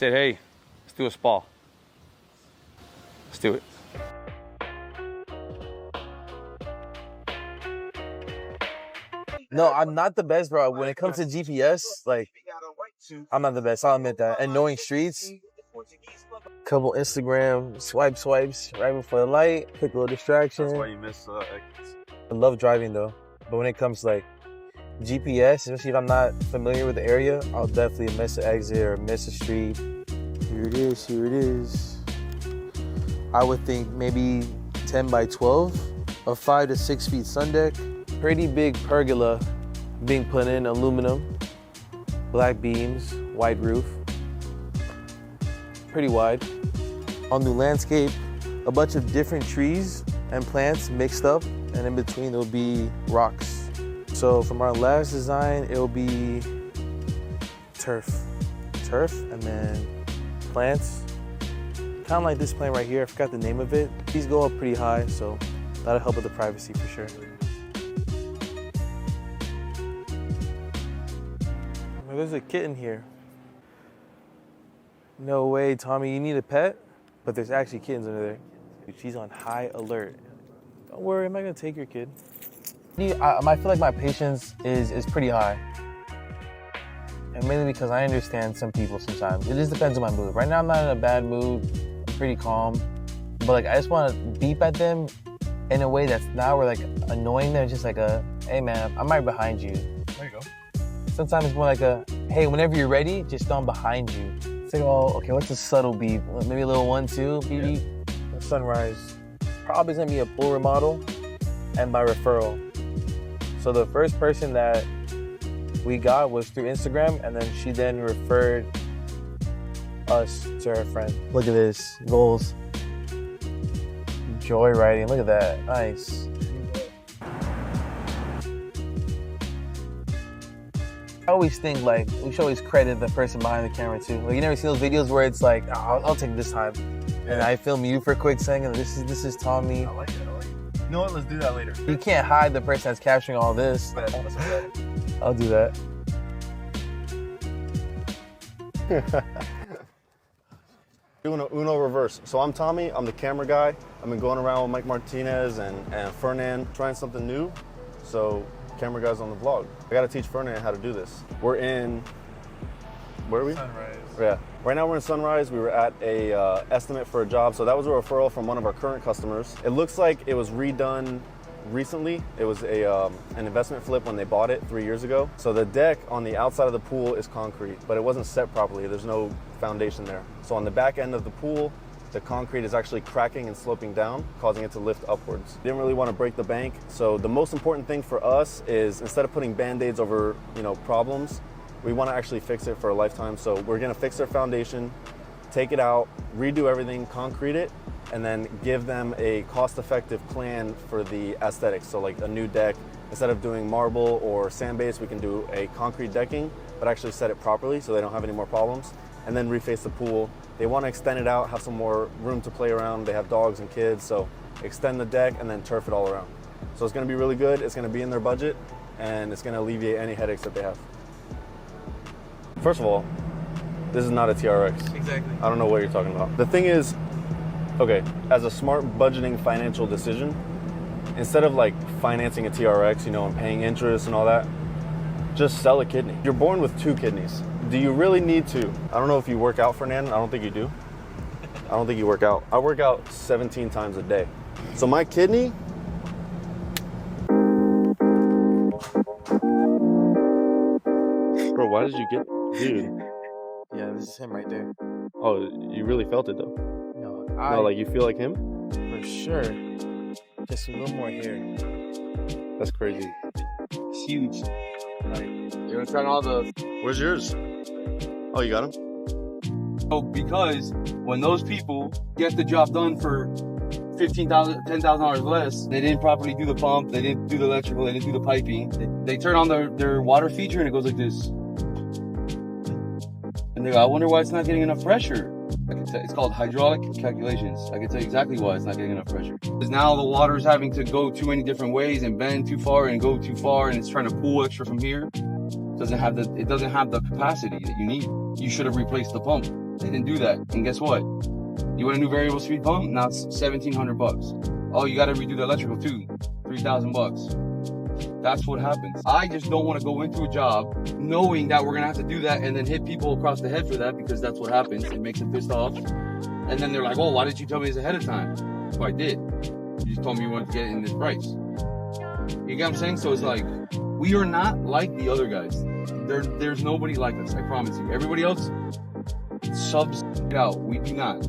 said, hey, let's do a spa. Let's do it. No, I'm not the best, bro. When it comes to GPS, like, I'm not the best. I'll admit that. And knowing streets, couple Instagram swipes right before the light, quick little distraction. That's why you miss exits. I love driving though, but when it comes to like GPS, especially if I'm not familiar with the area, I'll definitely miss the exit or miss a street. Here it is. I would think maybe 10 by 12, a 5 to 6 feet sun deck. Pretty big pergola being put in, aluminum, black beams, white roof. Pretty wide. On the landscape, a bunch of different trees and plants mixed up, and in between there'll be rocks. So from our last design, it'll be turf, and then plants. Kind of like this plant right here, I forgot the name of it. These go up pretty high, so that'll help with the privacy for sure. There's a kitten here. No way, Tommy, you need a pet? But there's actually kittens under there. She's on high alert. Don't worry, I'm not gonna take your kid. I feel like my patience is pretty high. And mainly because I understand some people sometimes. It just depends on my mood. Right now I'm not in a bad mood, I'm pretty calm. But like I just wanna beep at them in a way that's not where like annoying them, just like a, hey man, I'm right behind you. There you go. Sometimes it's more like a, hey, whenever you're ready, just know I'm behind you. It's like, oh, okay, what's a subtle beep? Maybe a little 1-2 beep. Yeah. Sunrise. Probably gonna be a full remodel and by referral. So the first person that we got was through Instagram, and then she then referred us to her friend. Look at this, goals. Joyriding, look at that, nice. I always think like we should always credit the person behind the camera too. Like you never see those videos where it's like, oh, I'll take this time, and I film you for a quick second. This is Tommy. I like it. You know what? Let's do that later. You can't hide the person that's capturing all this. I'll do that. Uno reverse. So I'm Tommy. I'm the camera guy. I've been going around with Mike Martinez and Fernand, trying something new. So camera guys on the vlog. I gotta teach Fernand how to do this. We're in, where are we? Sunrise. Yeah. Right now we're in Sunrise. We were at a estimate for a job. So that was a referral from one of our current customers. It looks like it was redone recently. It was an investment flip when they bought it 3 years ago. So the deck on the outside of the pool is concrete, but it wasn't set properly. There's no foundation there. So on the back end of the pool, the concrete is actually cracking and sloping down, causing it to lift upwards. Didn't really want to break the bank. So the most important thing for us is instead of putting band-aids over, problems, we want to actually fix it for a lifetime. So we're going to fix their foundation, take it out, redo everything, concrete it, and then give them a cost-effective plan for the aesthetics. So like a new deck, instead of doing marble or sand base, we can do a concrete decking, but actually set it properly so they don't have any more problems, and then reface the pool. They want to extend it out, have some more room to play around. They have dogs and kids, so extend the deck and then turf it all around. So it's going to be really good. It's going to be in their budget, and it's going to alleviate any headaches that they have. First of all, this is not a TRX. Exactly. I don't know what you're talking about. The thing is, okay, as a smart budgeting financial decision, instead of like financing a TRX, and paying interest and all that, just sell a kidney. You're born with 2 kidneys. Do you really need to? I don't know if you work out, Fernand. I don't think you do. I don't think you work out. I work out 17 times a day. So my kidney, bro, why did you get, dude? Yeah, this is him right there. Oh, you really felt it though? No, like you feel like him? For sure. Just a little more hair. That's crazy. It's huge. Like, you're gonna try all the. Where's yours? Oh, you got him? Oh, because when those people get the job done for $15,000, $10,000 less, they didn't properly do the pump, they didn't do the electrical, they didn't do the piping. They turn on their water feature and it goes like this. And they go, I wonder why it's not getting enough pressure. I can tell, it's called hydraulic calculations. I can tell you exactly why it's not getting enough pressure. Because now the water is having to go too many different ways and bend too far and go too far, and it's trying to pull extra from here. It doesn't have the capacity that you need. You should have replaced the pump. They didn't do that. And guess what? You want a new variable speed pump? Now it's $1,700. Oh, you got to redo the electrical too. $3,000. That's what happens. I just don't want to go into a job knowing that we're going to have to do that and then hit people across the head for that, because that's what happens. It makes them pissed off. And then they're like, oh, why didn't you tell me this ahead of time? So I did. You just told me you wanted to get it in this price. You get what I'm saying? So it's like, we are not like the other guys. There's nobody like us, I promise you. Everybody else subs it out. We do not.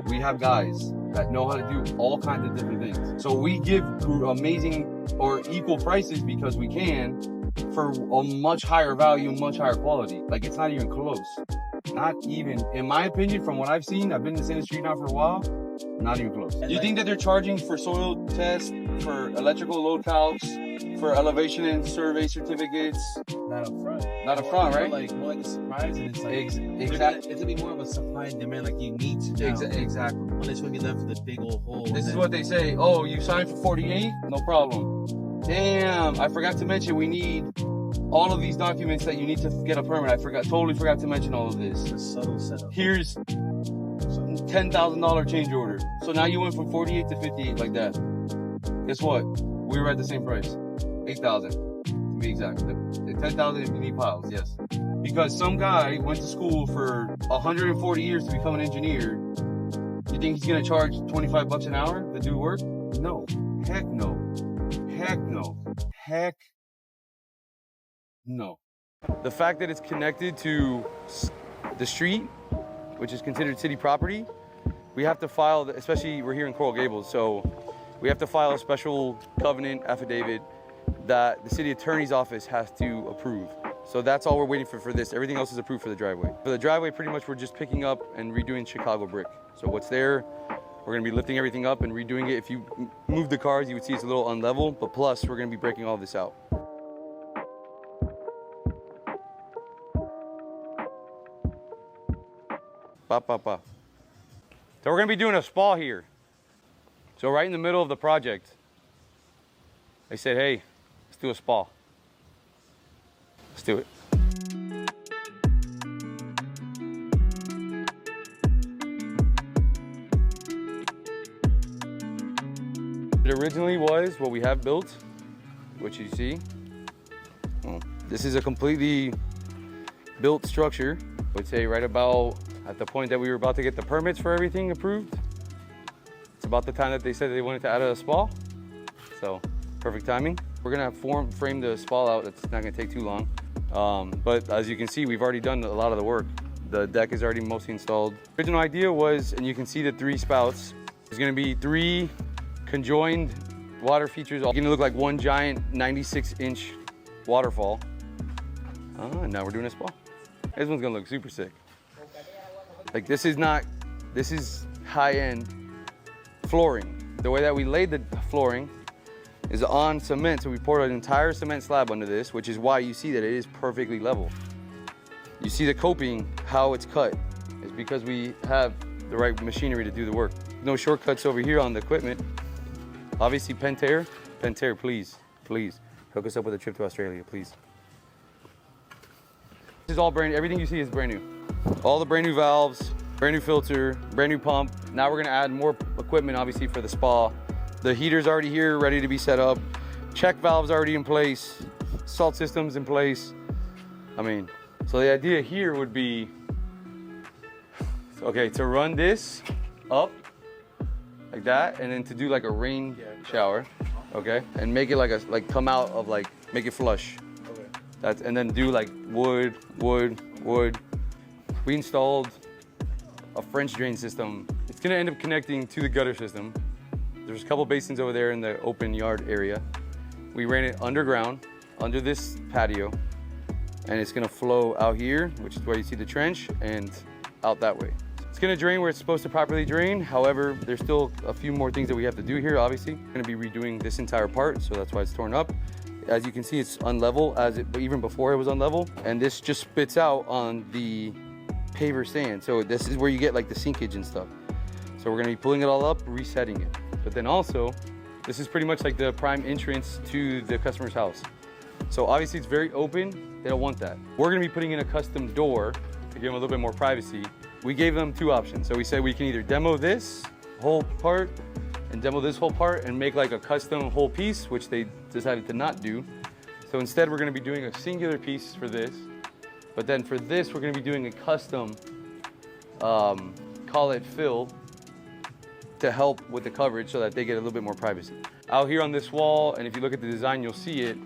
We have guys that know how to do all kinds of different things. So we give amazing or equal prices because we can, for a much higher value, much higher quality. Like, it's not even close. Not even, in my opinion, from what I've seen, I've been in this industry now for a while, not even close. Do you think that they're charging for soil tests, for electrical load calcs, for elevation and survey certificates? Not up front. Not up front, right? Like, more like a surprise, and it's like, exactly. It's gonna be more of a supply and demand, like you need to now. Exactly. Unless when you left with a big old hole. This is what they say. Oh, you signed for 48? No problem. Damn, I forgot to mention we need all of these documents that you need to get a permit. I totally forgot to mention all of this. It's a subtle setup. Here's $10,000 change order. So now you went from 48 to 58 like that. Guess what? We were at the same price. 8,000 to be exact. The 10,000 if you need piles, yes. Because some guy went to school for 140 years to become an engineer. You think he's gonna charge 25 bucks an hour to do work? No. Heck no. Heck no. Heck no. The fact that it's connected to the street, which is considered city property, we have to file, especially we're here in Coral Gables, so we have to file a special covenant affidavit that the city attorney's office has to approve. So that's all we're waiting for this. Everything else is approved for the driveway. For the driveway, pretty much we're just picking up and redoing Chicago brick. So what's there, we're gonna be lifting everything up and redoing it. If you move the cars, you would see it's a little unlevel, but plus we're gonna be breaking all this out. Ba, ba, ba. So we're gonna be doing a spa here. So right in the middle of the project, they said, hey, let's do a spa. Let's do it. It originally was what we have built, which you see. Well, this is a completely built structure. I would say right about at the point that we were about to get the permits for everything approved. It's about the time that they said they wanted to add a spa. So perfect timing. We're gonna frame the spa out. It's not gonna take too long. But as you can see, we've already done a lot of the work. The deck is already mostly installed. The original idea was, and you can see the 3 spouts, there's gonna be 3 conjoined water features. It's gonna look like one giant 96-inch waterfall. And now we're doing a spa. This one's gonna look super sick. Like this is high-end flooring. The way that we laid the flooring is on cement, so we poured an entire cement slab under this, which is why you see that it is perfectly level. You see the coping, how it's cut, is because we have the right machinery to do the work. No shortcuts over here on the equipment. Obviously Pentair, please hook us up with a trip to Australia, please. This is all brand new. Everything you see is brand new. All the brand new valves, brand new filter, brand new pump. Now we're gonna add more equipment, obviously, for the spa. The heater's already here, ready to be set up. Check valves already in place. Salt system's in place. I mean, so the idea here would be, okay, to run this up like that, and then to do like a rain shower, okay, and make it like come out of like, make it flush. Okay. And then do like wood. We installed a French drain system. It's gonna end up connecting to the gutter system. There's a couple basins over there in the open yard area. We ran it underground, under this patio, and it's gonna flow out here, which is where you see the trench, and out that way. It's gonna drain where it's supposed to properly drain. However, there's still a few more things that we have to do here, obviously. We're gonna be redoing this entire part, so that's why it's torn up. As you can see, it's unlevel, but even before it was unlevel, and this just spits out on the paver sand. So this is where you get like the sinkage and stuff. So we're gonna be pulling it all up, resetting it. But then also, this is pretty much like the prime entrance to the customer's house. So obviously it's very open, they don't want that. We're gonna be putting in a custom door to give them a little bit more privacy. we gave them two options. So we said we can either demo this whole part and demo this whole part and make like a custom whole piece, which they decided to not do. So instead we're gonna be doing a singular piece for this, but then for this we're gonna be doing a custom, call it fill, to help with the coverage so that they get a little bit more privacy. Out here on this wall, and if you look at the design, you'll see it,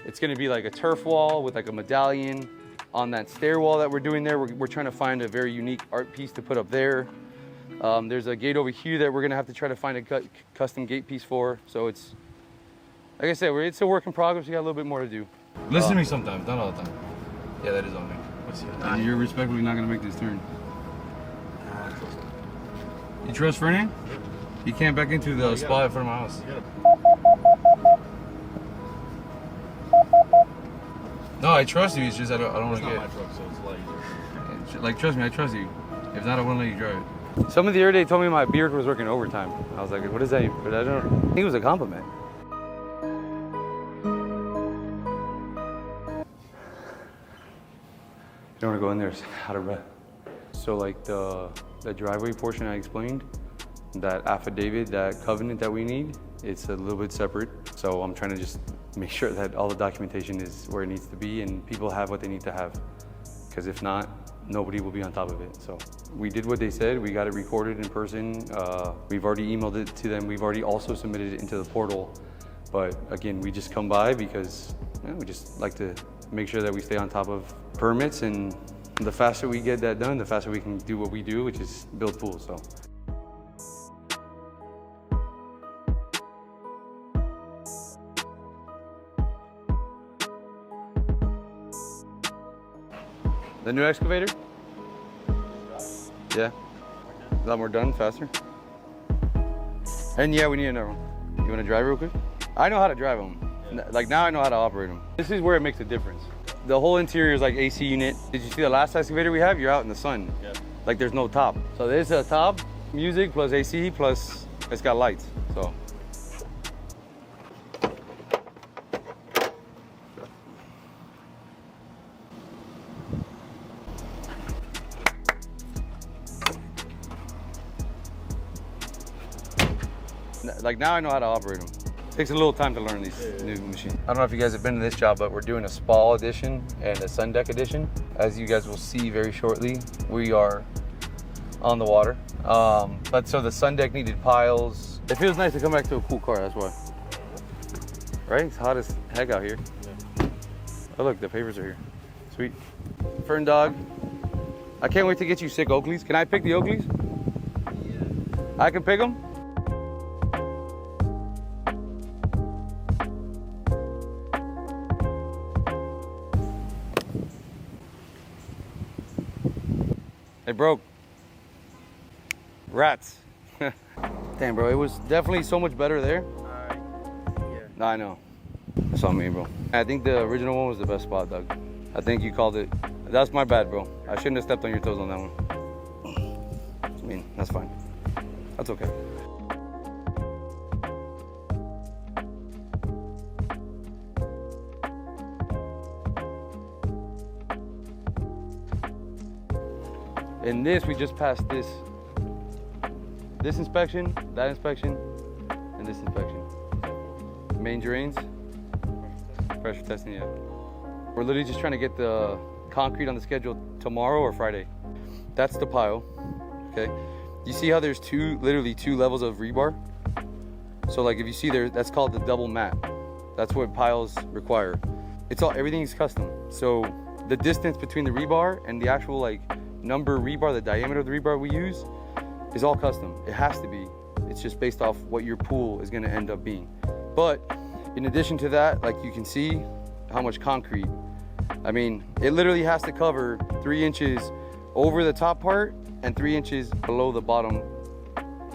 it's gonna be like a turf wall with like a medallion. On that stair wall that we're doing there, we're trying to find a very unique art piece to put up there. There's a gate over here that we're gonna have to try to find a custom gate piece for. So it's, like I said, it's a work in progress. We got a little bit more to do. Listen to me sometimes, not all the time. Yeah, that is on me. You're respectfully not gonna make this turn. You trust Fernand? You can't back into the spot in front of my house. No, I trust you. It's just I don't want to get. It's not my truck, so it's a lot easier. Like, trust me, I trust you. If not, I wouldn't let you drive it. Somebody the other day told me my beard was working overtime. I was like, what is that? But I think it was a compliment. You don't want to go in there, it's out of breath. So like the driveway portion I explained, that affidavit, that covenant that we need, it's a little bit separate. So I'm trying to just make sure that all the documentation is where it needs to be and people have what they need to have. Because if not, nobody will be on top of it. So we did what they said. We got it recorded in person. We've already emailed it to them. We've already also submitted it into the portal. But again, we just come by because we just like to make sure that we stay on top of permits, and the faster we get that done, the faster we can do what we do, which is build pools. So. The new excavator? Yeah. A lot more done, faster. And yeah, we need another one. You want to drive real quick? I know how to drive them. Yeah. Like now I know how to operate them. This is where it makes a difference. The whole interior is like AC unit. Did you see the last excavator we have? You're out in the sun. Yeah. Like there's no top. So there's a top, music plus AC plus it's got lights. So. Like now I know how to operate them. Takes a little time to learn these new machines. I don't know if you guys have been to this job, but we're doing a spa edition and a sun deck edition. As you guys will see very shortly, we are on the water. But so the sun deck needed piles. It feels nice to come back to a cool car, that's why. Right? It's hot as heck out here. Yeah. Oh look, the papers are here. Sweet. Fern dog. I can't wait to get you sick Oakleys. Can I pick the Oakleys? Yeah. I can pick them? They broke. Rats. Damn, bro, it was definitely so much better there. Yeah. No, I know. That's on me, bro. I think the original one was the best spot, Doug. I think you called it. That's my bad, bro. I shouldn't have stepped on your toes on that one. I mean, that's fine. That's okay. In this, we just passed this inspection, that inspection, and this inspection. Main drains, pressure testing, yeah. We're literally just trying to get the concrete on the schedule tomorrow or Friday. That's the pile, okay? You see how there's literally two levels of rebar? So like if you see there, that's called the double mat. That's what piles require. Everything's custom. So the distance between the rebar and the actual like number rebar, the diameter of the rebar we use, is all custom. It has to be. It's just based off what your pool is gonna end up being. But in addition to that, like you can see how much concrete. I mean, it literally has to cover 3 inches over the top part and 3 inches below the bottom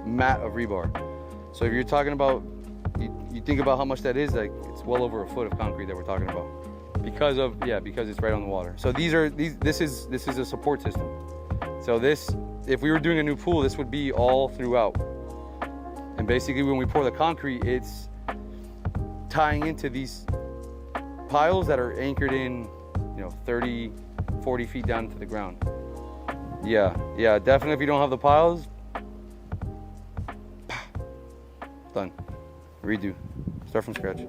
mat of rebar. So if you're talking about, you think about how much that is, like it's well over a foot of concrete that we're talking about. Because it's right on the water. So this is a support system. So this, if we were doing a new pool, this would be all throughout. And basically when we pour the concrete, it's tying into these piles that are anchored in, 30, 40 feet down to the ground. Yeah, definitely if you don't have the piles, done. Redo. Start from scratch.